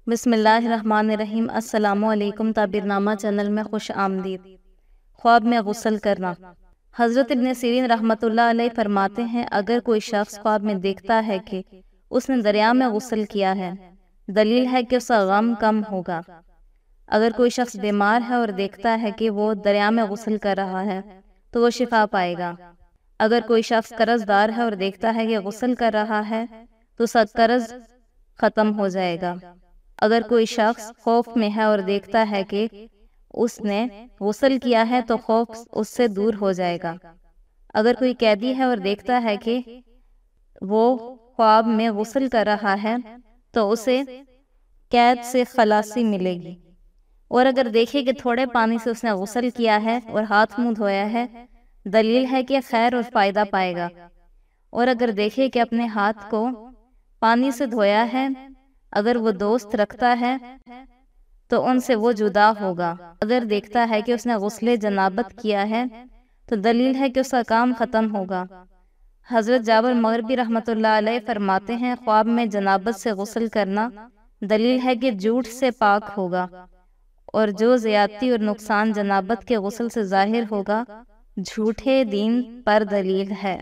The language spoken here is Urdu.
بسم اللہ الرحمن الرحیم۔ السلام علیکم۔ تعبیرنامہ چینل میں خوش آمدید۔ خواب میں غسل کرنا۔ حضرت ابن سیرین رحمۃ اللہ علیہ فرماتے ہیں، اگر کوئی شخص خواب میں دیکھتا ہے کہ اس نے دریا میں غسل کیا ہے، دلیل ہے کہ اس کا غم کم ہوگا۔ اگر کوئی شخص بیمار ہے اور دیکھتا ہے کہ وہ دریا میں غسل کر رہا ہے تو وہ شفا پائے گا۔ اگر کوئی شخص قرض دار ہے اور دیکھتا ہے کہ غسل کر رہا ہے تو اس کا قرض ختم ہو جائے گا۔ اگر کوئی شخص خوف میں ہے اور دیکھتا ہے کہ اس نے غسل کیا ہے تو خوف اس سے دور ہو جائے گا۔ اگر کوئی قیدی ہے اور دیکھتا ہے کہ وہ خواب میں غسل کر رہا ہے تو اسے قید سے خلاصی ملے گی۔ اور اگر دیکھے کہ تھوڑے پانی سے اس نے غسل کیا ہے اور ہاتھ منہ دھویا ہے، دلیل ہے کہ خیر اور فائدہ پائے گا۔ اور اگر دیکھے کہ اپنے ہاتھ کو پانی سے دھویا ہے، اگر وہ دوست رکھتا ہے تو ان سے وہ جدا ہوگا۔ اگر دیکھتا ہے کہ اس نے غسل جنابت کیا ہے تو دلیل ہے کہ اس کا کام ختم ہوگا۔ حضرت جابر مغربی رحمۃ اللہ علیہ فرماتے ہیں، خواب میں جنابت سے غسل کرنا دلیل ہے کہ جھوٹ سے پاک ہوگا، اور جو زیادتی اور نقصان جنابت کے غسل سے ظاہر ہوگا، جھوٹے دین پر دلیل ہے۔